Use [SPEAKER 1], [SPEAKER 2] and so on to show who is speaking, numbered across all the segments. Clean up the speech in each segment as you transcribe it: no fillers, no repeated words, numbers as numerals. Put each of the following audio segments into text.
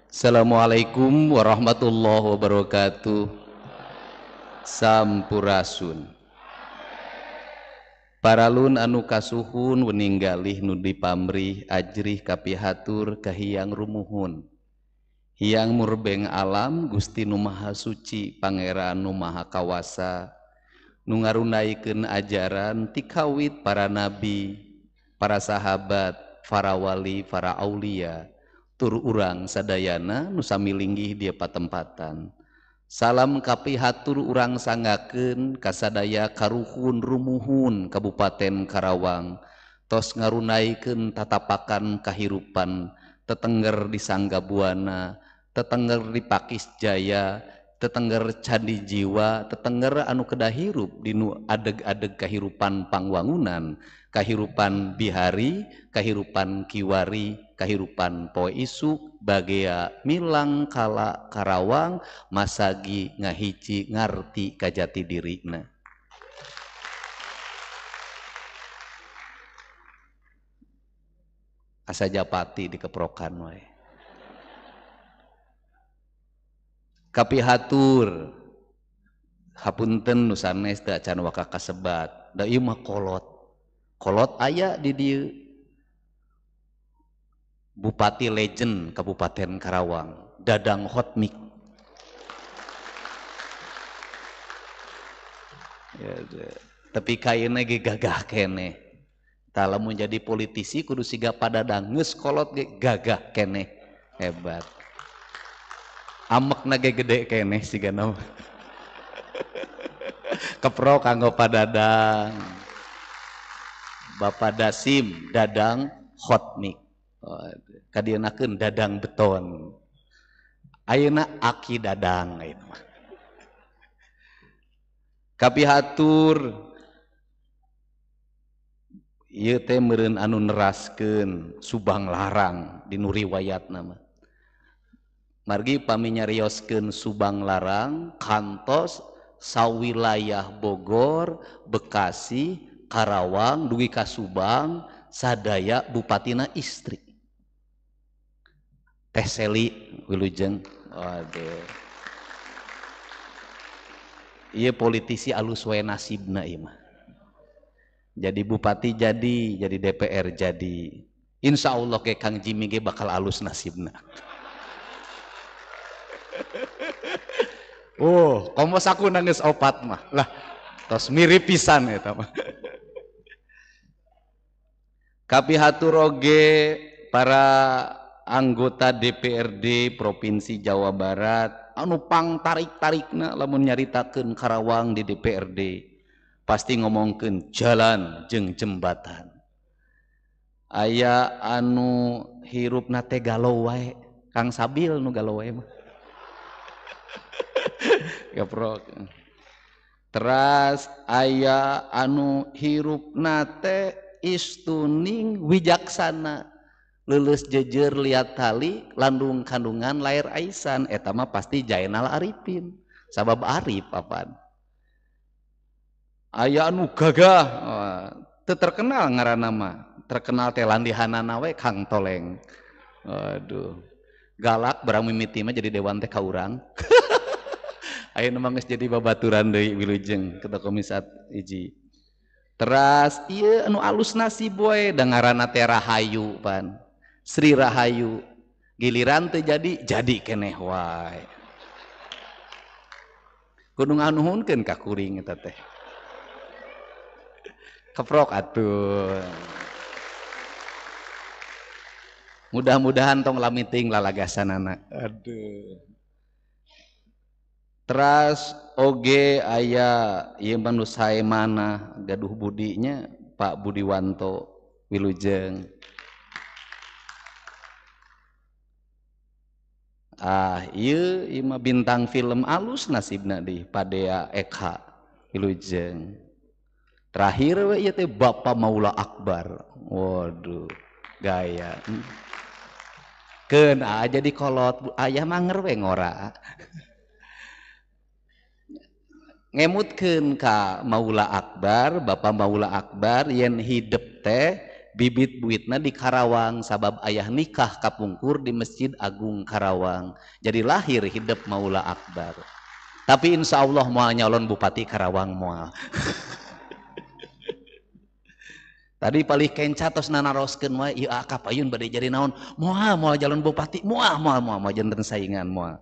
[SPEAKER 1] Assalamualaikum warahmatullahi wabarakatuh. Sampurasun. Paralun anu kasuhun weninggalih nu dipamrih ajrih kapihatur kahiyang rumuhun. Hiyang murbeng alam Gusti Nu Maha Suci Pangeran Nu Maha Kawasa nu ngarunaikeun ajaran ti kawit para nabi, para sahabat, para wali, para aulia, tur urang sadayana nu sami linggih dia patempatan. Salam kapihatur urang sangakeun kasadaya karuhun rumuhun Kabupaten Karawang tos ngarunaikeun tatapakan kahirupan tetengger di Sanggabuana, tetengger di Pakis Jaya, tetengger Candi Jiwa, tetengger anu kedah hirup di nu adeg-adeg kahirupan pangwangunan, kahirupan bihari, kahirupan kiwari, kahirupan poe isuk, bagea milang kala Karawang, masagi ngahiji ngarti kajati dirina. Asa japati dikeprokan wae. Kapihatur hapunten nu sanes teu acan waka kasebat. Da ieu mah kolot. Kolot aya di dieu. Bupati legend Kabupaten Karawang, Dadang Hotmik. Ya, tapi kaina ge gagah keneh. Tah lamun jadi politisi kudu siga padadang geus kolot ge gagah keneh. Hebat. Amekna ge gede keneh sigana. Kepro kanggo padadang. Bapak Dasim Dadang Hotmik. Kadienakeun dadang beton. Ayeuna Aki Dadang ayeuna mah. Kapihatur ieu teh meureun anu neraskeun Subang Larang di nu riwayatna mah. Margi pami nyarioskeun Subang Larang kantos sawilayah Bogor, Bekasi, Karawang dugi ka Subang sadaya bupatina istri. Teh Seli wilujeng. Waduh. Ieu politisi alus wae nasibna ieu mah. Jadi bupati jadi DPR jadi. Insya Allah ke Kang Jimmy ge bakal alus nasibna. Oh, komos aku nangis opat mah. Lah, tos mirip pisan eta mah. Kapihatur oge para anggota DPRD Provinsi Jawa Barat anu pang tarik-tarikna lamun nyaritakeun Karawang di DPRD pasti ngomongkeun jalan jeung jembatan. Aya anu hirupna teh galau wae, Kang Sabil nu galau wae mah. Gaprok. Teras aya anu hirupna teh istuning wijaksana. Lulus jejer lihat tali landung kandungan lair aisan eta mah pasti Jainal Arifin sabab Arif apaan aya anu gagah teu terkenal ngaranna mah terkenal teh landihanana we Kang Toleng. Waduh galak barang mimiti mah jadi dewan teh ka urang. Ayeuna mah geus jadi babaturan deui wilujeng ketua komisat hiji. Teras ieu anu alus nasib we da ngaranna teh Rahayu pan. Sri Rahayu giliran teh jadi keneh wae. Kudu nganuhunkeun ka kuring eta teh. Keprok atuh. Mudah-mudahan tong lamiting lalagasanana. Aduh. Teras oge aya ieu manu sae mana gaduh budinya Pak Budiwanto wilujeng. Ieu mah bintang film alus nasibna di Padea Eka wilujeng. Terakhir we ieu teh Bapak Maula Akbar. Waduh, gaya. Keun jadi kolot aya manger we ngora. Ngemutkeun ka Maula Akbar, Bapak Maula Akbar yen hidep teh bibit buitna di Karawang sabab ayah nikah kapungkur di Masjid Agung Karawang. Jadi lahir hidup Maula Akbar. Tapi insya Allah mau nyalon Bupati Karawang moal. Tadi paling kenca tos nanaroskeun wae ieu akap ayun bade jadi naon? Moal jalan bupati, moal janten saingan moal.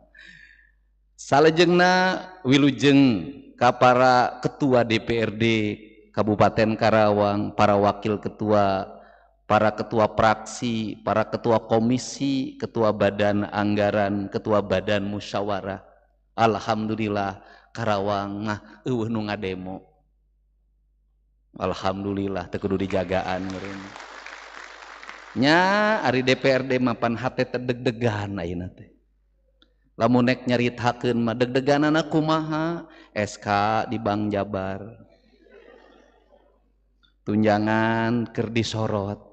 [SPEAKER 1] Salajengna wilujeng ka para ketua DPRD Kabupaten Karawang, para wakil ketua, para ketua praksi, para ketua komisi, ketua badan anggaran, ketua badan musyawarah. Alhamdulillah Karawang mah eueuh nu ngademo. Alhamdulillah teu kudu dijagaan meureun. Nya ari DPRD mapan hate teh deg-degan ayeuna teh. Lamun nek nyaritakeun mah deg-deganana kumaha? SK di Bank Jabar. Tunjangan keur disorot.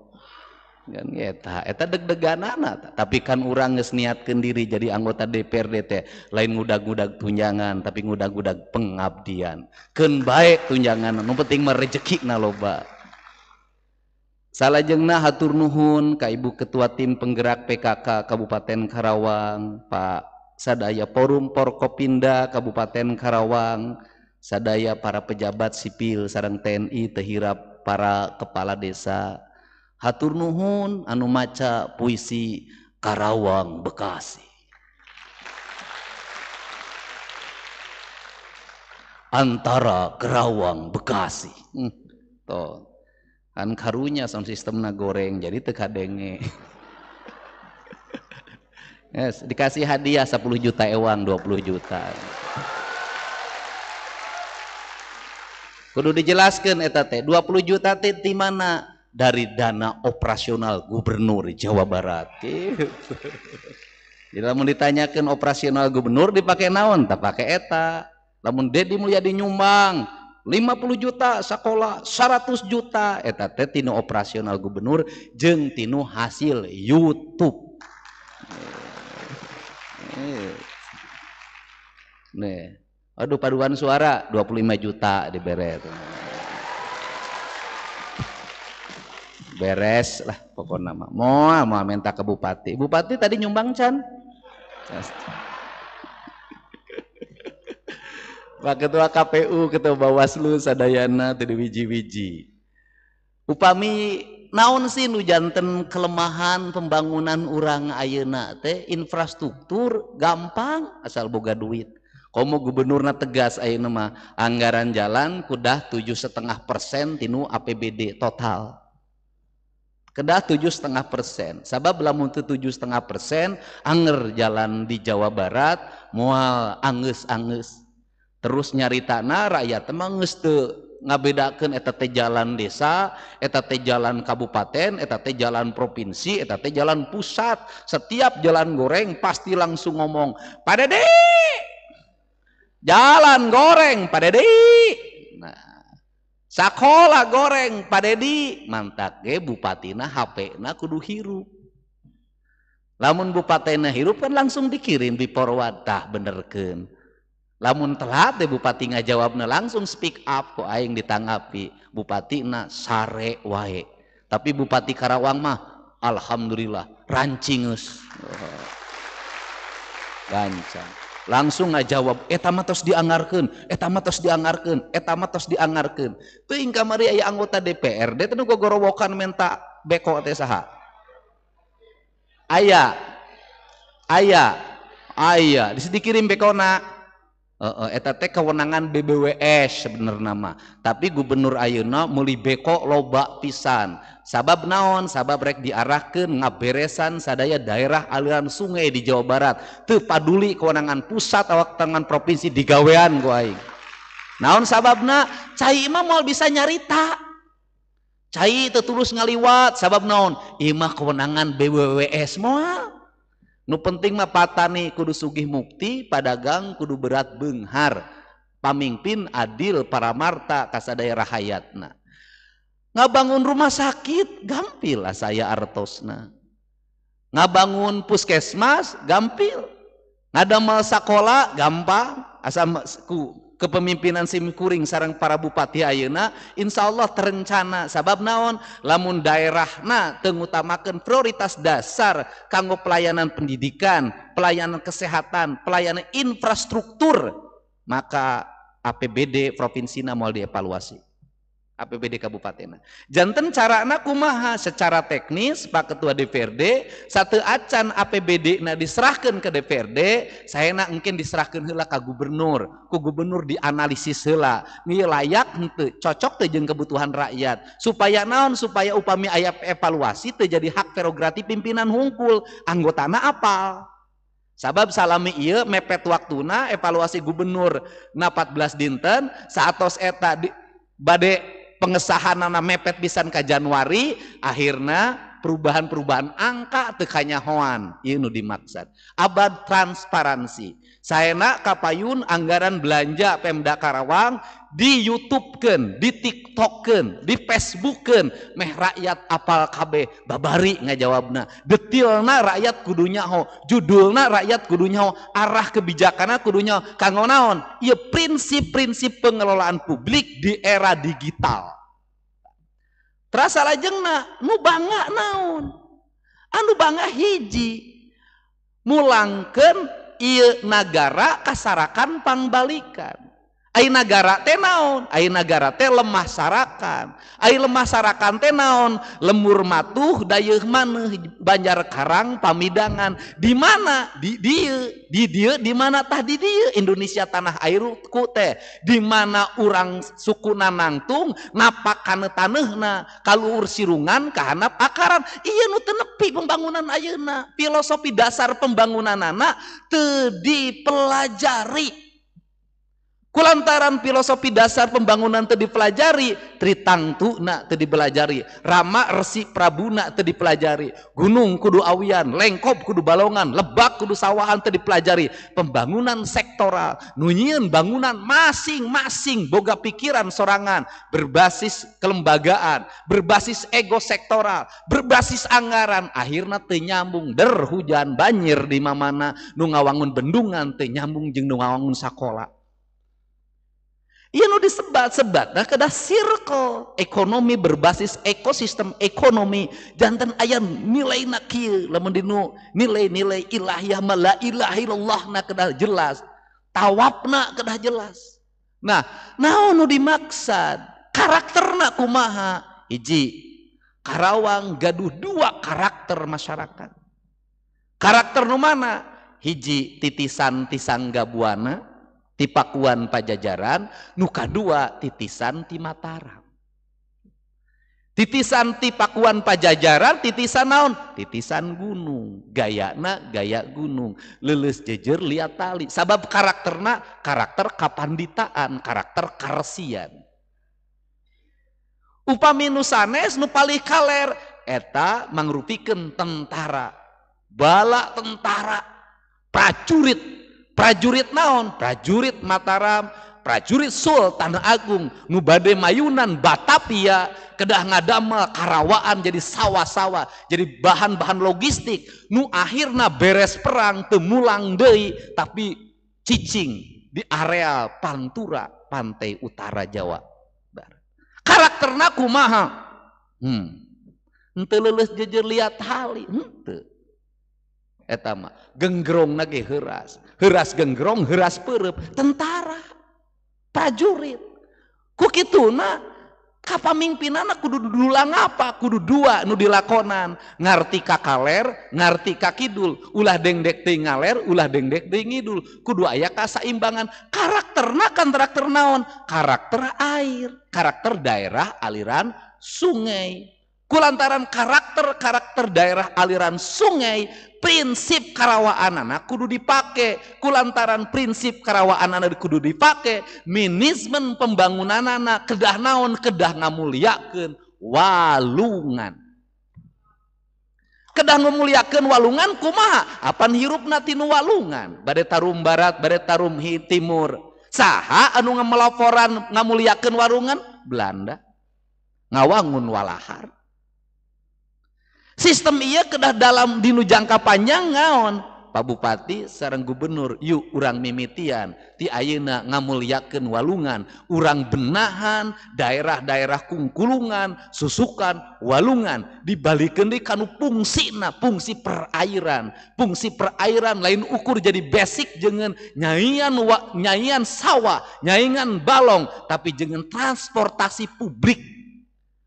[SPEAKER 1] Kan eta deg-deganana, tapi kan urang geus niatkeun diri jadi anggota DPRD teh lain ngudag-ngudag tunjangan tapi ngudag-ngudag pengabdian. Keun bae tunjangan, nu penting mah rezekina loba. Salajengna hatur nuhun ka Ibu Ketua Tim Penggerak PKK Kabupaten Karawang, Pak sadaya Forum Forkopimda Kabupaten Karawang, sadaya para pejabat sipil sareng TNI teu hirap para kepala desa. Hatur nuhun anu maca puisi Karawang Bekasi. Antara Karawang Bekasi. Tuh. Kan karunya sound sistemna goreng jadi teu kadenge. Yes, dikasih hadiah 10 juta ewang 20 juta. Kudu dijelaskeun eta teh 20 juta teh di mana? Dari dana operasional Gubernur Jawa Barat. Gitu. Jadi lamun ditanyakan operasional gubernur dipakai naon? Tak pakai eta. Lamun Dedi Mulyadi nyumbang 50 juta sekolah 100 juta eta teh tinu operasional gubernur jeung tinu hasil YouTube. Nih. Aduh paduan suara 25 juta dibere. Beres lah pokoknya mah mau minta ke bupati. Bupati tadi nyumbang can. Pak Ketua KPU, Ketua Bawaslu sadayana teu wiji-wiji. Upami naon sih nu janten kelemahan pembangunan urang ayeuna teh infrastruktur gampang asal boga duit. Komo gubernurna tegas ayeuna mah anggaran jalan kudah 7,5% tinu APBD total. Kedah 7,5%. Sabab lamun teu 7,5% anger jalan di Jawa Barat moal anggeus-anggeus. Terus nyaritana rakyat mah geus teu ngabedakeun eta teh jalan desa, eta teh jalan kabupaten, eta teh jalan provinsi, eta teh jalan pusat. Setiap jalan goreng pasti langsung ngomong, "Pak Dede! Jalan goreng Pak Dede!" Nah, sakola goreng Pak Dedi mantak ge bupatina HP-na kudu hirup. Lamun bupatina hirup kan langsung dikirim di forward tah benerkeun. Lamun telat teh bupati ngajawabna langsung speak up kok aing ditanggapi bupatina sare wae. Tapi Bupati Karawang mah alhamdulillah rancingeus. Gancang. Langsung ngajawab eta mah tos dianggarkeun, eta mah tos dianggarkeun, eta mah tos dianggarkeun. Teuing kamari aya anggota DPRD teh nu gogorowokan menta beko teh saha? Aya. Dikirim bekona. Eta teh kewenangan BBWS sebenarnya mah. Tapi gubernur ayeuna meuli beko loba pisan. Sabab naon? Sabab rek diarahkeun ngaberesan sadaya daerah aliran sungai di Jawa Barat. Teu paduli kewenangan pusat awak tangan provinsi digawean ku aing. Naon sababna? Cai mah moal bisa nyarita. Cai teu tulus ngaliwat sabab naon? Ieu mah kewenangan BBWS moal. Nu penting mah patani kudu sugih mukti, padagang kudu berat beunghar, pamimpin adil paramarta kasadaya rahayatna. Ngabangun rumah sakit gampil saya artosna. Ngabangun puskesmas gampil. Ngadamel sakola gampang asa ku kepemimpinan simkuring sareng para bupati ayeuna insyaallah terencana sabab naon lamun daerahna teu ngutamakeun prioritas dasar kanggo pelayanan pendidikan, pelayanan kesehatan, pelayanan infrastruktur, maka APBD provinsina moal dievaluasi. APBD kabupaten. Janten carana kumaha secara teknis Pak Ketua DPRD satu acan APBD na diserahkan ke DPRD, saya nak mungkin diserahkan heula ka gubernur, ku gubernur dianalisis heula, ieu layak henteu, cocok teu jeung kebutuhan rakyat, supaya naon, supaya upami aya evaluasi teu jadi hak prerogatif pimpinan hungkul, anggotana apal. Sabab salami ieu mepet waktuna evaluasi gubernur na 14 dinten saatos eta bade pengesahanana mepet pisan ka Januari, akhirna perubahan-perubahan angka teu kanyahoan. Ieu nu dimaksud abad transparansi. Saena kapayun anggaran belanja Pemda Karawang di YouTubekeun, di TikTokkeun, di Facebookkeun, meh rakyat apal kabeh, babari ngajawabna. Detilna rakyat kudu nyaho, judulna rakyat kudu nyaho, arah kebijakanna kudu nyaho. Kanggo naon? Ieu prinsip-prinsip pengelolaan publik di era digital. Terasa lajengna nu bangga naon? Anu bangga hiji mulangkeun ieu nagara kasarakan pangbalikan. Ai nagara teh naon? Ai nagara teh lemah sarakan. Ai lemah sarakan teh naon? Lemur matuh dayeuh maneh Banjar Karang pamidangan. Di mana? Di dieu di mana tah di dieu Indonesia tanah airku teh. Di mana urang sukuna nangtung napak kana taneuhna kaluhur sirungan kahanap akaran. Ieu nu teu nepi pembangunan ayeuna. Filosofi dasar pembangunanana teu dipelajari. Kulantaran filosofi dasar pembangunan teu dipelajari, Tritangtuna teu dipelajari, Rama Resi Prabuna teu dipelajari, gunung kudu awian, lengkop kudu balongan, lebak kudu sawahan teu dipelajari. Pembangunan sektoral, nunyian bangunan masing-masing boga pikiran sorangan, berbasis kelembagaan, berbasis ego sektoral, berbasis anggaran, akhirna teu nyambung, der hujan banjir di mamana, nu ngawangun bendungan teu nyambung jeung nu ngawangun sakola. Iya nu disebat-sebat, nah kedah circle ekonomi berbasis ekosistem ekonomi, jantan aya nilai kieu, lamun dinu nilai-nilai ilahiyah la ilaha illallah na kedah jelas, tawabna kedah jelas. Nah, naon nu dimaksud? Karakterna kumaha? Hiji, Karawang gaduh dua karakter masyarakat. Karakter nu mana? Hiji titisan Tisangga Buana, ti Pakuan Pajajaran, nu kadua titisan ti Mataram. Titisan ti Pakuan Pajajaran, titisan naon? Titisan gunung, gayana gaya gunung, leuleus jejer liat tali. Sabab karakterna karakter kapanditaan, karakter karesian. Upami nu sanes nu palih kaler eta mangrupikeun tentara, bala tentara, prajurit. Prajurit naon? Prajurit Mataram, prajurit Sultan Agung, nu bade mayunan Batavia, kedah ngadamel Karawaan jadi sawah-sawah, jadi bahan-bahan logistik, nu akhirna beres perang teu mulang deui tapi cicing di area Pantura, pantai utara Jawa Barat. Karakterna kumaha? Henteu leuleus jejer liat hali, henteu. Eta mah genggrongna ge heuras. Heuras genggrong, heuras peureup, tentara, prajurit. Ku kituna kapamimpinana kudu dulang apa? Kudu dua nu dilakonan, ngarti ka kaler, ngarti ka kidul, ulah dengdek teuing ngaler, ulah dengdek teuing ngidul. Kudu aya kasaimbangan. Karakterna kan karakter naon? Karakter air, karakter daerah aliran sungai. Kulantaran karakter daerah aliran sungai, prinsip karawaanana kudu dipake. Kulantaran prinsip karawaanana kudu dipake, manajemen pembangunanana kedah naon? Kedah ngamuliakeun walungan. Kedah ngamuliakeun walungan kumaha? Apan hirupna tinu walungan? Bade tarum barat, bade tarum timur. Saha anu ngamelaporan ngamuliakeun walungan? Belanda. Ngawangun walahar. Sistem iya kedah dalam dinu jangka panjang ngaon? Pak Bupati sareng gubernur yuk urang mimitian ti ayeuna ngamulyakeun walungan, urang benahan daerah-daerah kungkulungan susukan walungan dibalikeun deui kanu fungsina, fungsi perairan lain ukur jadi basic jeung nyanyian sawah nyaingan balong tapi jeung transportasi publik.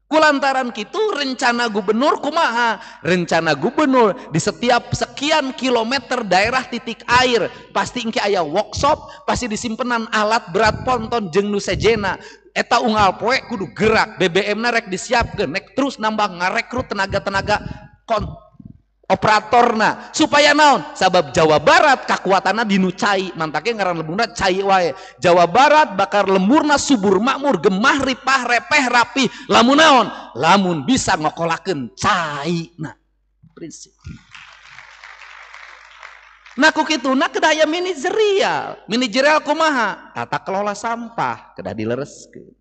[SPEAKER 1] Kulantaran kitu rencana gubernur kumaha? Rencana gubernur di setiap sekian kilometer daerah titik air pasti engke aya workshop, pasti disimpenan alat berat ponton jeung nu sejena. Eta unggal poe kudu gerak, BBM-na rek disiapkeun, nek terus nambah ngarekrut tenaga-tenaga operatorna supaya naon? Sabab Jawa Barat kakuatanna dinu cai, mantake ngaran lemburna cai wae. Jawa Barat bakar lemburna subur makmur, gemah ripah repeh rapi. Lamun naon? Lamun bisa ngokolakeun cai. Nah, prinsip. Nah ku kituna kedah aya manajerial kumaha? Tata kelola sampah kedah dilereskeun.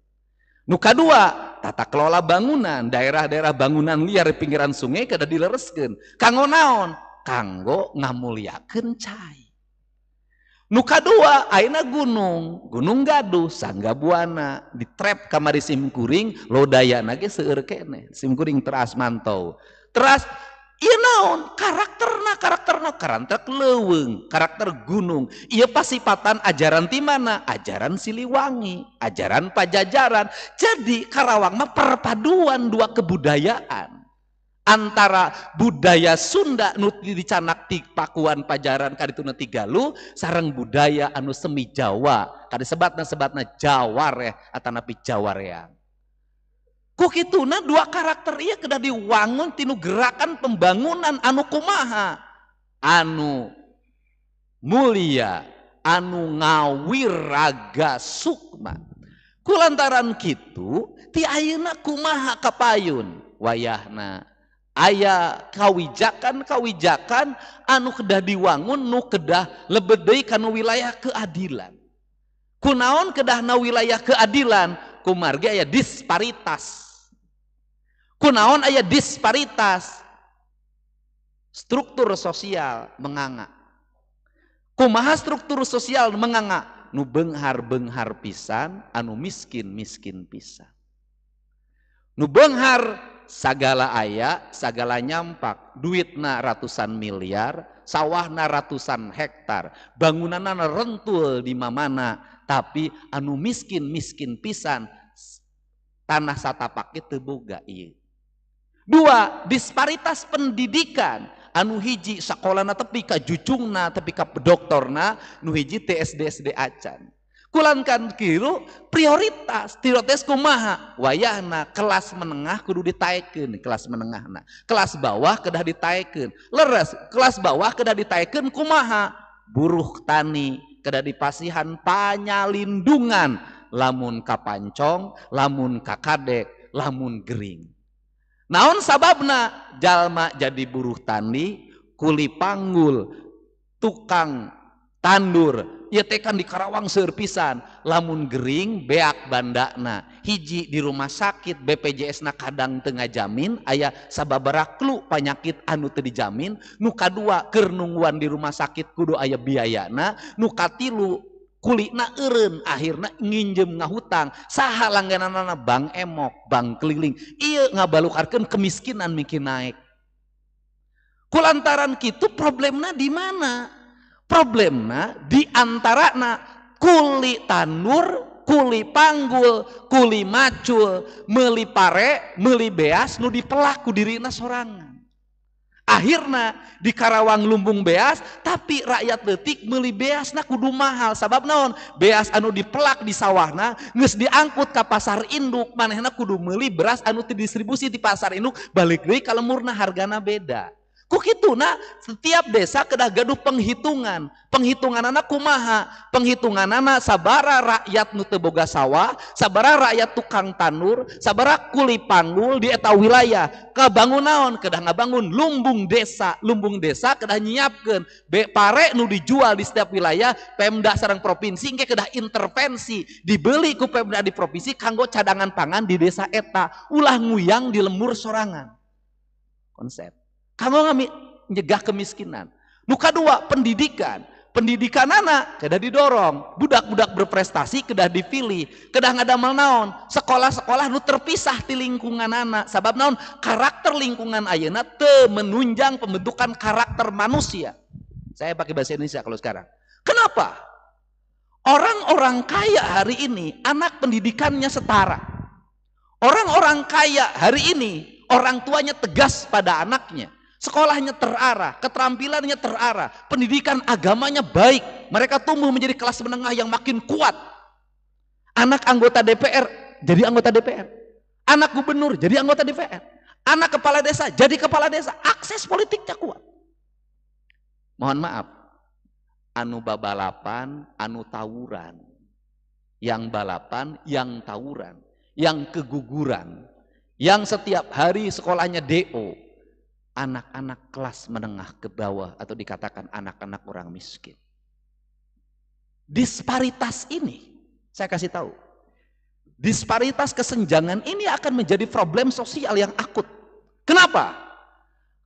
[SPEAKER 1] Nu kadua, tata kelola bangunan, daerah-daerah bangunan liar di pinggiran sungai kedah dilereskeun. Kanggo naon? Kanggo ngamulyakeun cai. Nu kadua, ayeuna gunung gaduh, Sangga Buana, ditrep kamari simkuring, lodayana ge seueur keneh. Simkuring teras mantau. Teras ieu naon? Karakterna karakter leuweung, karakter gunung. Ieu pasipatan ajaran ti mana? Ajaran Siliwangi, ajaran Pajajaran. Jadi Karawang mah perpaduan dua kebudayaan. Antara budaya Sunda nu dicanak ti Pakuan Pajajaran kadituna ti Galuh sareng budaya anu semi Jawa. Kadi sebatna Jawareh atanapi Jawareang. Ku kituna dua karakter ieu kedah diwangun tinu gerakan pembangunan anu kumaha? Anu mulia, anu ngawiraga sukma. Kulantaran kitu ti ayeuna kumaha kapayun wayahna aya kawijakan anu kedah diwangun nu kedah lebet deui kana wilayah keadilan. Kunaon kedahna wilayah keadilan? Kumargi aya disparitas. Kunaon aya disparitas? Struktur sosial menganga. Kumaha struktur sosial menganga? Nu beunghar-beunghar pisan, anu miskin-miskin pisan. Nu beunghar sagala aya, sagala nyampak, duitna ratusan miliar, sawahna ratusan hektar, bangunanna rentul di mamana, tapi anu miskin-miskin pisan tanah satapak teu boga ieu. Dua, disparitas pendidikan. Anu hiji sakolana tepi ka jucungna, tepi ka doktorna, nu hiji TSD acan. Kulankan kiru prioritas kumaha? Wayahna kelas menengah kudu ditaekeun, kelas menengahna. Kelas bawah kedah ditaekeun. Leres, kelas bawah kedah ditaekeun kumaha? Buruh tani kedah dipasihan panyalindungan, lamun kapancong, lamun kakadek, lamun gering. Naon sababna? Jalma jadi buruh tani, kuli panggul, tukang tandur, ieu teh kan di Karawang seueur pisan. Lamun gering beak bandana, hiji di rumah sakit BPJS-na kadang teu ngajamin, aya sababaraha panyakit anu teu dijamin. Nu kadua keur nungguan di rumah sakit kudu aya biayana. Nu katilu kulina eureun, akhirna nginjem ngahutang. Saha langgananna? Bank emok, bank keliling. Ieu ngabalukarkeun kemiskinan mungkin naik. Kulantaran kitu problemna di mana? Problemna di antarana kuli tandur, kuli panggul, kuli macul, meuli pare, meuli beas nu dipelak ku dirina sorangan. Akhirna di Karawang lumbung beas, tapi rakyat leutik meuli beasna kudu mahal. Sabab naon? Beas anu dipelak di sawahna geus diangkut ka pasar induk, manehna kudu meuli beras anu didistribusi di pasar induk, balik deui ka lemurna hargana beda. Ku kituna setiap desa kedah gaduh penghitungan. Penghitunganana kumaha? Penghitunganana sabara rakyat nu teu boga sawah, sabara rakyat tukang tandur, sabara kuli panggul di eta wilayah. Kabangun naon? Kedah ngabangun lumbung desa. Lumbung desa kedah nyiapkeun pare nu dijual di setiap wilayah. Pemda sareng provinsi engke kedah intervensi, dibeli ku Pemda di provinsi kanggo cadangan pangan di desa eta, ulah nguyang di lembur sorangan. Konsep kanggo nyegah kemiskinan. Nu kedua, pendidikan. Pendidikan anak kedah didorong, budak-budak berprestasi kedah dipilih, kedah ngadamel naon, sekolah-sekolah nu terpisah di lingkungan anak. Sabab naon, karakter lingkungan ayeuna teu menunjang pembentukan karakter manusia. Saya pakai bahasa Indonesia kalau sekarang. Kenapa? Orang-orang kaya hari ini anak pendidikannya setara. Orang-orang kaya hari ini orang tuanya tegas pada anaknya. Sekolahnya terarah, keterampilannya terarah, pendidikan agamanya baik. Mereka tumbuh menjadi kelas menengah yang makin kuat. Anak anggota DPR jadi anggota DPR. Anak gubernur jadi anggota DPR. Anak kepala desa jadi kepala desa. Akses politiknya kuat. Mohon maaf, anu babalapan, anu tawuran. Yang balapan, yang tawuran. Yang keguguran. Yang setiap hari sekolahnya DO. Anak-anak kelas menengah ke bawah atau dikatakan anak-anak orang miskin. Disparitas ini, saya kasih tahu. Disparitas kesenjangan ini akan menjadi problem sosial yang akut. Kenapa?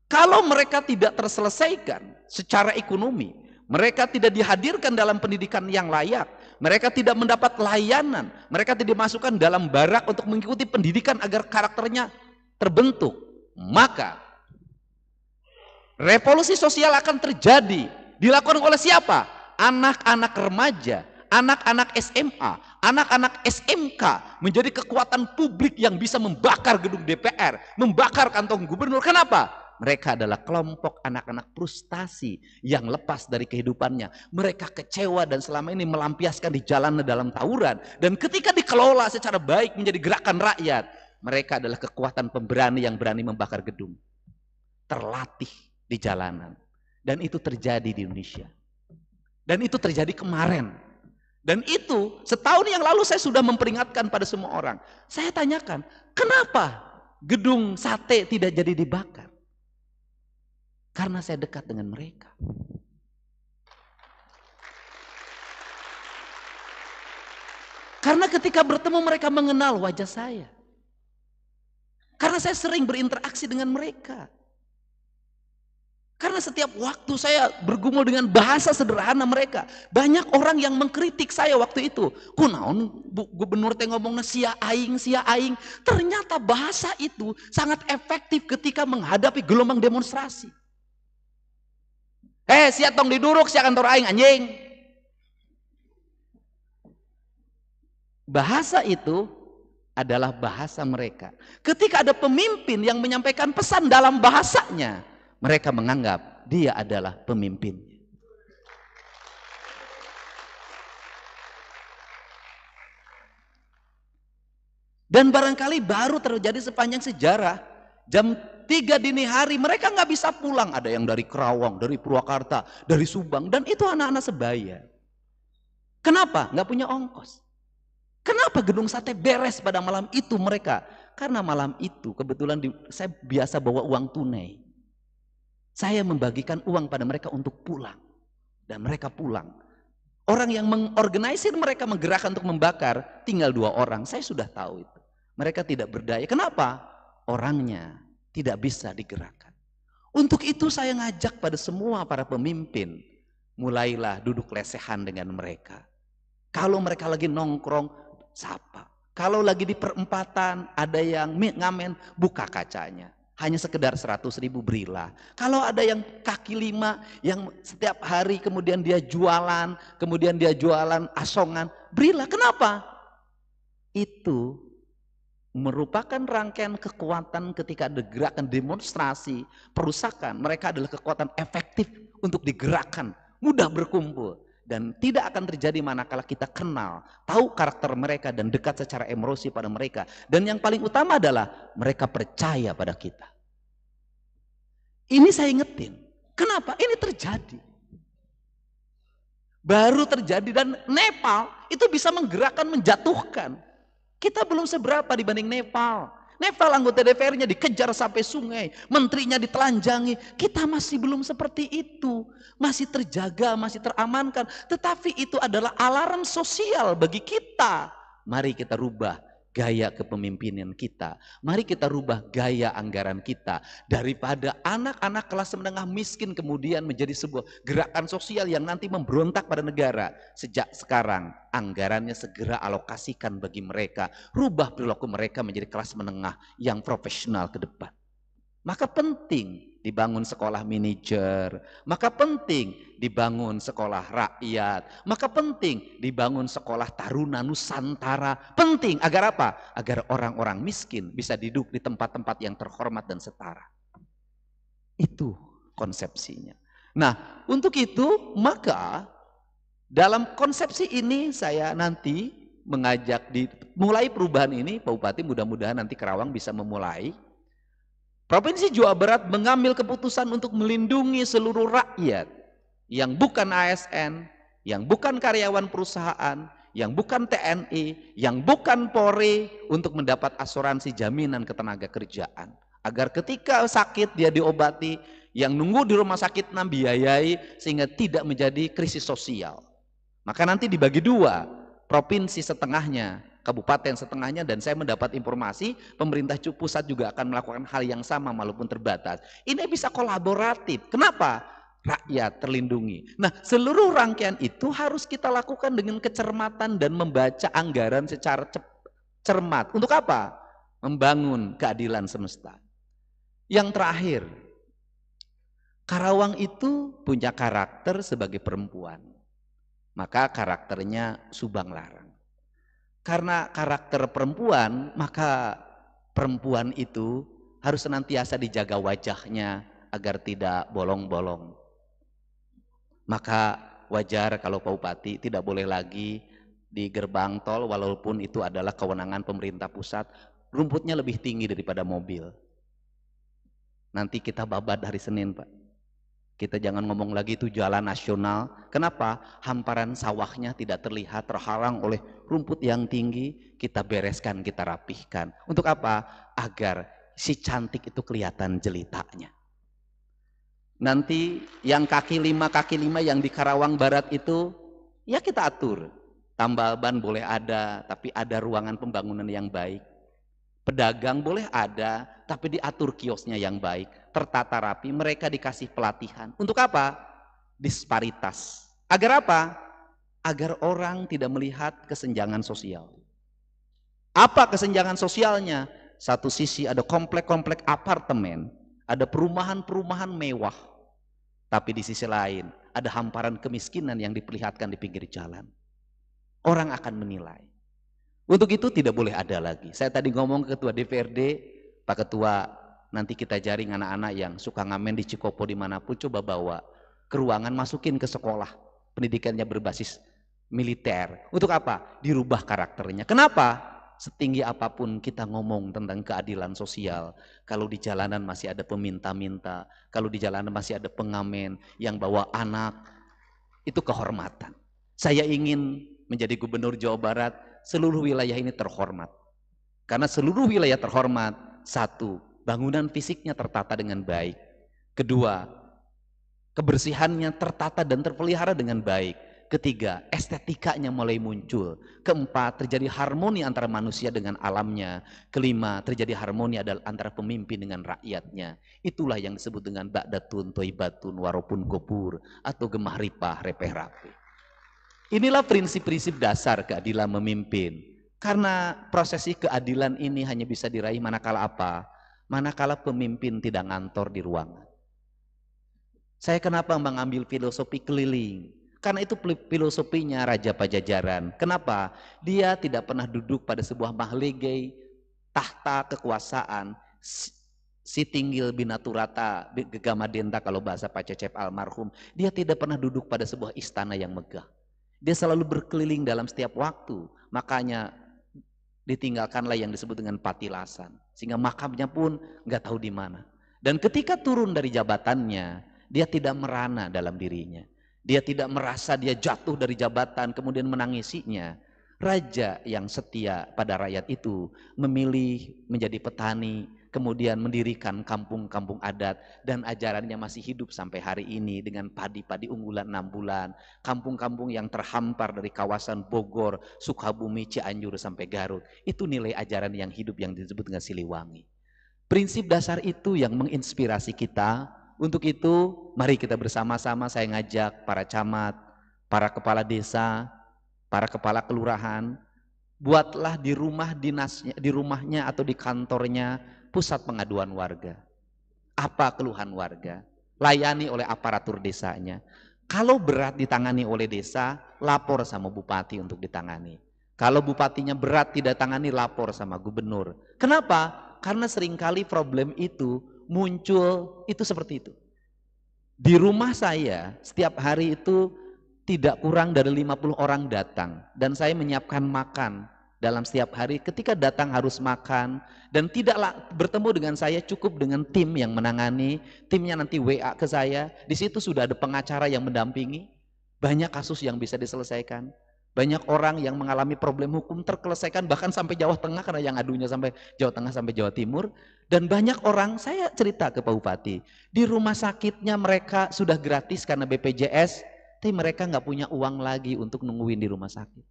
[SPEAKER 1] Kalau mereka tidak terselesaikan secara ekonomi, mereka tidak dihadirkan dalam pendidikan yang layak, mereka tidak mendapat layanan, mereka tidak dimasukkan dalam barak untuk mengikuti pendidikan agar karakternya terbentuk, maka revolusi sosial akan terjadi. Dilakukan oleh siapa? Anak-anak remaja, anak-anak SMA, anak-anak SMK menjadi kekuatan publik yang bisa membakar gedung DPR, membakar kantong gubernur. Kenapa? Mereka adalah kelompok anak-anak frustasi yang lepas dari kehidupannya. Mereka kecewa dan selama ini melampiaskan di jalan dalam tawuran. Dan ketika dikelola secara baik menjadi gerakan rakyat, mereka adalah kekuatan pemberani yang berani membakar gedung. Terlatih di jalanan. Dan itu terjadi di Indonesia. Dan itu terjadi kemarin. Dan itu setahun yang lalu saya sudah memperingatkan pada semua orang. Saya tanyakan, kenapa gedung sate tidak jadi dibakar? Karena saya dekat dengan mereka. Karena ketika bertemu mereka mengenal wajah saya. Karena saya sering berinteraksi dengan mereka. Karena setiap waktu saya bergumul dengan bahasa sederhana mereka. Banyak orang yang mengkritik saya waktu itu. Kunaon gubernur teh ngomongna sia aing, sia aing. Ternyata bahasa itu sangat efektif ketika menghadapi gelombang demonstrasi. Sia tong diduruk, sia kantor aing anjing. Bahasa itu adalah bahasa mereka. Ketika ada pemimpin yang menyampaikan pesan dalam bahasanya, mereka menganggap dia adalah pemimpin. Dan barangkali baru terjadi sepanjang sejarah. Jam 3 dini hari mereka nggak bisa pulang. Ada yang dari Kerawang, dari Purwakarta, dari Subang. Dan itu anak-anak sebaya. Kenapa? Nggak punya ongkos. Kenapa gedung sate beres pada malam itu mereka? Karena malam itu kebetulan saya biasa bawa uang tunai. Saya membagikan uang pada mereka untuk pulang. Dan mereka pulang. Orang yang mengorganisir mereka menggerakkan untuk membakar tinggal 2 orang. Saya sudah tahu itu. Mereka tidak berdaya. Kenapa? Orangnya tidak bisa digerakkan. Untuk itu saya ngajak pada semua para pemimpin. Mulailah duduk lesehan dengan mereka. Kalau mereka lagi nongkrong, sapa. Kalau lagi di perempatan, ada yang ngamen, buka kacanya. Hanya sekedar 100.000 berilah. Kalau ada yang kaki 5 yang setiap hari kemudian dia jualan asongan, berilah. Kenapa? Itu merupakan rangkaian kekuatan ketika ada gerakan demonstrasi, perusakan. Mereka adalah kekuatan efektif untuk digerakkan, mudah berkumpul. Dan tidak akan terjadi manakala kita kenal, tahu karakter mereka dan dekat secara emosi pada mereka. Dan yang paling utama adalah mereka percaya pada kita. Ini saya ingetin. Kenapa? Ini terjadi. Baru terjadi dan Nepal itu bisa menggerakkan, menjatuhkan. Kita belum seberapa dibanding Nepal. Nepal anggota DPR-nya dikejar sampai sungai, menterinya ditelanjangi. Kita masih belum seperti itu. Masih terjaga, masih teramankan. Tetapi itu adalah alarm sosial bagi kita. Mari kita rubah gaya kepemimpinan kita. Mari kita rubah gaya anggaran kita. Daripada anak-anak kelas menengah miskin kemudian menjadi sebuah gerakan sosial yang nanti memberontak pada negara. Sejak sekarang anggarannya segera alokasikan bagi mereka. Rubah perilaku mereka menjadi kelas menengah yang profesional ke depan. Maka penting dibangun sekolah manajer, maka penting dibangun sekolah rakyat, maka penting dibangun sekolah taruna Nusantara. Penting agar apa? Agar orang-orang miskin bisa duduk di tempat-tempat yang terhormat dan setara. Itu konsepsinya. Nah, untuk itu maka dalam konsepsi ini saya nanti mengajak mulai perubahan ini, Pak Bupati, mudah-mudahan nanti Karawang bisa memulai. Provinsi Jawa Barat mengambil keputusan untuk melindungi seluruh rakyat yang bukan ASN, yang bukan karyawan perusahaan, yang bukan TNI, yang bukan Polri untuk mendapat asuransi jaminan ketenaga kerjaan. Agar ketika sakit dia diobati, yang nunggu di rumah sakit membiayai sehingga tidak menjadi krisis sosial. Maka nanti dibagi dua, provinsi setengahnya, kabupaten setengahnya, dan saya mendapat informasi pemerintah pusat juga akan melakukan hal yang sama walaupun terbatas. Ini bisa kolaboratif. Kenapa? Rakyat terlindungi. Nah, seluruh rangkaian itu harus kita lakukan dengan kecermatan dan membaca anggaran secara cermat. Untuk apa? Membangun keadilan semesta. Yang terakhir, Karawang itu punya karakter sebagai perempuan. Maka karakternya Subang Larang. Karena karakter perempuan, maka perempuan itu harus senantiasa dijaga wajahnya agar tidak bolong-bolong. Maka wajar kalau Pak Bupati tidak boleh lagi di gerbang tol, walaupun itu adalah kewenangan pemerintah pusat, rumputnya lebih tinggi daripada mobil. Nanti kita babat hari Senin, Pak. Kita jangan ngomong lagi itu jalan nasional. Kenapa? Hamparan sawahnya tidak terlihat, terhalang oleh rumput yang tinggi. Kita bereskan, kita rapihkan. Untuk apa? Agar si cantik itu kelihatan jelitanya. Nanti yang kaki lima yang di Karawang Barat itu, ya kita atur. Tambal ban boleh ada, tapi ada ruangan pembangunan yang baik. Pedagang boleh ada, tapi diatur kiosnya yang baik, tertata rapi, mereka dikasih pelatihan. Untuk apa? Disparitas. Agar apa? Agar orang tidak melihat kesenjangan sosial. Apa kesenjangan sosialnya? Satu sisi ada komplek-komplek apartemen, ada perumahan-perumahan mewah. Tapi di sisi lain ada hamparan kemiskinan yang diperlihatkan di pinggir jalan. Orang akan menilai. Untuk itu tidak boleh ada lagi. Saya tadi ngomong ke Ketua DPRD, Pak Ketua, nanti kita jaring anak-anak yang suka ngamen di Cikopo dimanapun, coba bawa ke ruangan, masukin ke sekolah. Pendidikannya berbasis militer. Untuk apa? Dirubah karakternya. Kenapa? Setinggi apapun kita ngomong tentang keadilan sosial, kalau di jalanan masih ada peminta-minta, kalau di jalanan masih ada pengamen yang bawa anak, itu kehormatan. Saya ingin menjadi gubernur Jawa Barat, seluruh wilayah ini terhormat. Karena seluruh wilayah terhormat, satu, bangunan fisiknya tertata dengan baik. Kedua, kebersihannya tertata dan terpelihara dengan baik. Ketiga, estetikanya mulai muncul. Keempat, terjadi harmoni antara manusia dengan alamnya. Kelima, terjadi harmoni adalah antara pemimpin dengan rakyatnya. Itulah yang disebut dengan ba'datun toibatun waropun gopur, atau gemah ripah repeh rapi. Inilah prinsip-prinsip dasar keadilan memimpin. Karena prosesi keadilan ini hanya bisa diraih manakala apa? Manakala pemimpin tidak ngantor di ruangan. Saya kenapa mengambil filosofi keliling? Karena itu filosofinya Raja Pajajaran. Kenapa? Dia tidak pernah duduk pada sebuah mahligai, tahta kekuasaan, sitinggil binaturata, gegamadenta kalau bahasa Pak Cecep almarhum. Dia tidak pernah duduk pada sebuah istana yang megah. Dia selalu berkeliling dalam setiap waktu. Makanya ditinggalkanlah yang disebut dengan patilasan. Sehingga makamnya pun nggak tahu di mana. Dan ketika turun dari jabatannya, dia tidak merana dalam dirinya. Dia tidak merasa dia jatuh dari jabatan kemudian menangisinya. Raja yang setia pada rakyat itu memilih menjadi petani kemudian mendirikan kampung-kampung adat, dan ajarannya masih hidup sampai hari ini dengan padi-padi unggulan 6 bulan, kampung-kampung yang terhampar dari kawasan Bogor, Sukabumi, Cianjur sampai Garut. Itu nilai ajaran yang hidup yang disebut dengan Siliwangi. Prinsip dasar itu yang menginspirasi kita. Untuk itu, mari kita bersama-sama, saya ngajak para camat, para kepala desa, para kepala kelurahan, buatlah di rumah dinasnya, di rumahnya atau di kantornya pusat pengaduan warga. Apa keluhan warga? Layani oleh aparatur desanya. Kalau berat ditangani oleh desa, lapor sama bupati untuk ditangani. Kalau bupatinya berat tidak tangani, lapor sama gubernur. Kenapa? Karena seringkali problem itu muncul itu seperti itu. Di rumah saya setiap hari itu tidak kurang dari 50 orang datang, dan saya menyiapkan makan dalam setiap hari. Ketika datang harus makan, dan tidaklah bertemu dengan saya, cukup dengan tim yang menangani, timnya nanti WA ke saya, di situ sudah ada pengacara yang mendampingi, banyak kasus yang bisa diselesaikan, banyak orang yang mengalami problem hukum terselesaikan bahkan sampai Jawa Tengah, karena yang adunya sampai Jawa Tengah sampai Jawa Timur. Dan banyak orang, saya cerita ke Pak Bupati, di rumah sakitnya mereka sudah gratis karena BPJS, tapi mereka nggak punya uang lagi untuk nungguin di rumah sakit.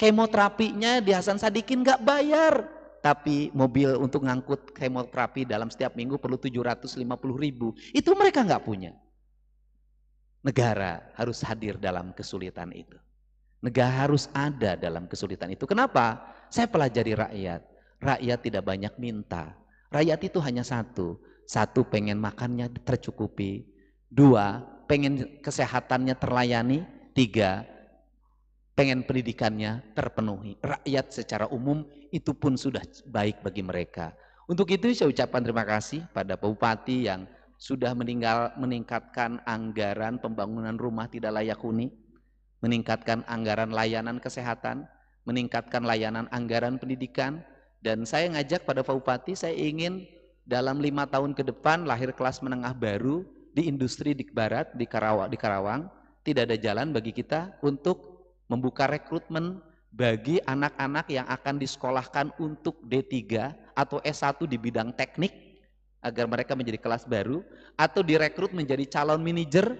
[SPEAKER 1] Kemoterapinya di Hasan Sadikin nggak bayar, tapi mobil untuk ngangkut kemoterapi dalam setiap minggu perlu 750.000. Itu mereka nggak punya. Negara harus hadir dalam kesulitan itu. Negara harus ada dalam kesulitan itu. Kenapa? Saya pelajari rakyat. Rakyat tidak banyak minta. Rakyat itu hanya satu. Satu, pengen makannya tercukupi. Dua, pengen kesehatannya terlayani. Tiga, pengen pendidikannya terpenuhi. Rakyat secara umum itu pun sudah baik bagi mereka. Untuk itu saya ucapkan terima kasih pada Pak Bupati yang sudah meningkatkan anggaran pembangunan rumah tidak layak huni, meningkatkan anggaran layanan kesehatan, meningkatkan layanan anggaran pendidikan. Dan saya ngajak pada Pak Bupati, saya ingin dalam 5 tahun ke depan lahir kelas menengah baru di industri di Barat, di Karawang. Tidak ada jalan bagi kita untuk membuka rekrutmen bagi anak-anak yang akan disekolahkan untuk D3 atau S1 di bidang teknik, agar mereka menjadi kelas baru, atau direkrut menjadi calon manajer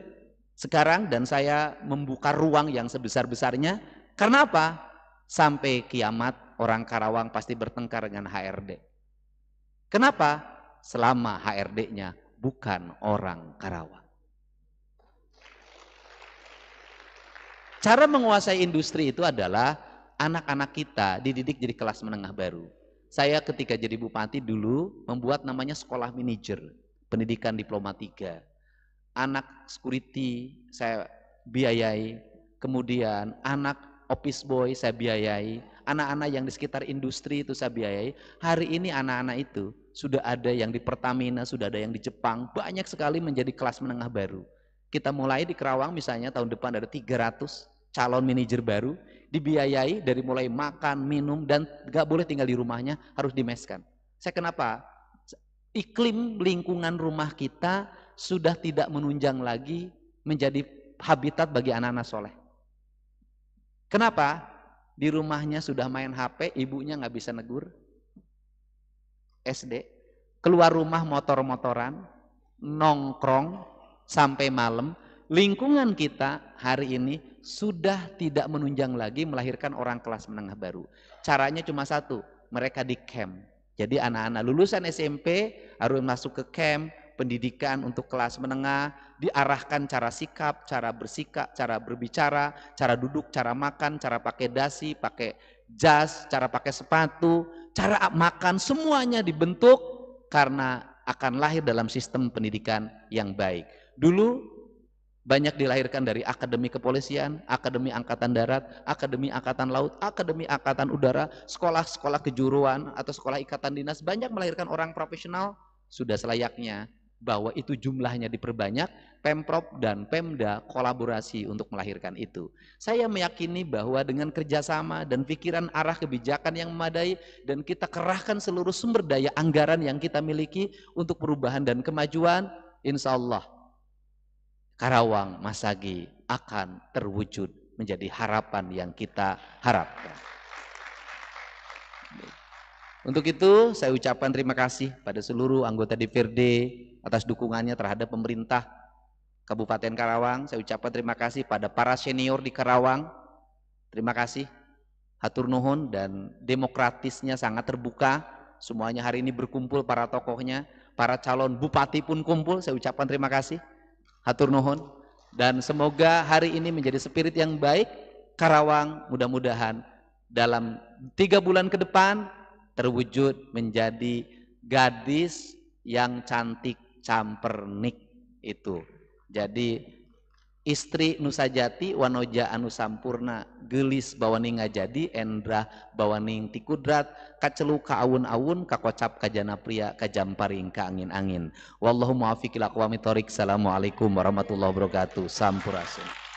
[SPEAKER 1] sekarang. Dan saya membuka ruang yang sebesar-besarnya. Karena apa? Sampai kiamat orang Karawang pasti bertengkar dengan HRD. Kenapa? Selama HRD-nya bukan orang Karawang. Cara menguasai industri itu adalah anak-anak kita dididik jadi kelas menengah baru. Saya ketika jadi bupati dulu membuat namanya sekolah manajer, pendidikan diploma 3. Anak security saya biayai, kemudian anak office boy saya biayai, anak-anak yang di sekitar industri itu saya biayai. Hari ini anak-anak itu sudah ada yang di Pertamina, sudah ada yang di Jepang, banyak sekali menjadi kelas menengah baru. Kita mulai di Kerawang misalnya tahun depan ada 300 calon manajer baru, dibiayai dari mulai makan, minum, dan gak boleh tinggal di rumahnya, harus dimeskan. Saya kenapa? Iklim lingkungan rumah kita sudah tidak menunjang lagi menjadi habitat bagi anak-anak soleh. Kenapa? Di rumahnya sudah main HP, ibunya nggak bisa negur. SD, keluar rumah motor-motoran, nongkrong sampai malam. Lingkungan kita hari ini sudah tidak menunjang lagi melahirkan orang kelas menengah baru. Caranya cuma satu, mereka di camp. Jadi anak-anak lulusan SMP harus masuk ke camp pendidikan untuk kelas menengah, diarahkan cara sikap, cara bersikap, cara berbicara, cara duduk, cara makan, cara pakai dasi, pakai jas, cara pakai sepatu, cara makan, semuanya dibentuk karena akan lahir dalam sistem pendidikan yang baik. Dulu banyak dilahirkan dari akademi kepolisian, akademi angkatan darat, akademi angkatan laut, akademi angkatan udara, sekolah-sekolah kejuruan atau sekolah ikatan dinas, banyak melahirkan orang profesional. Sudah selayaknya bahwa itu jumlahnya diperbanyak, Pemprov dan Pemda kolaborasi untuk melahirkan itu. Saya meyakini bahwa dengan kerjasama dan pikiran arah kebijakan yang memadai, dan kita kerahkan seluruh sumber daya anggaran yang kita miliki untuk perubahan dan kemajuan, insya Allah Karawang Masagi akan terwujud menjadi harapan yang kita harapkan. Untuk itu saya ucapkan terima kasih pada seluruh anggota DPRD atas dukungannya terhadap pemerintah Kabupaten Karawang. Saya ucapkan terima kasih pada para senior di Karawang. Terima kasih. Hatur nuhun, dan demokratisnya sangat terbuka. Semuanya hari ini berkumpul, para tokohnya, para calon bupati pun kumpul. Saya ucapkan terima kasih. Hatur nuhun. Dan semoga hari ini menjadi spirit yang baik. Karawang mudah-mudahan dalam 3 bulan ke depan terwujud menjadi gadis yang cantik campernik itu. Jadi istri Nusajati wanoja anu sampurna gelis bawaning ngajadi endrah bawaning tikudrat kacelu ka awun-awun kakocap kajana pria kajamparing ka angin-angin. Wallahu muwaffiq ila aqwamit thoriq. Assalamualaikum warahmatullahi wabarakatuh. Sampurasun.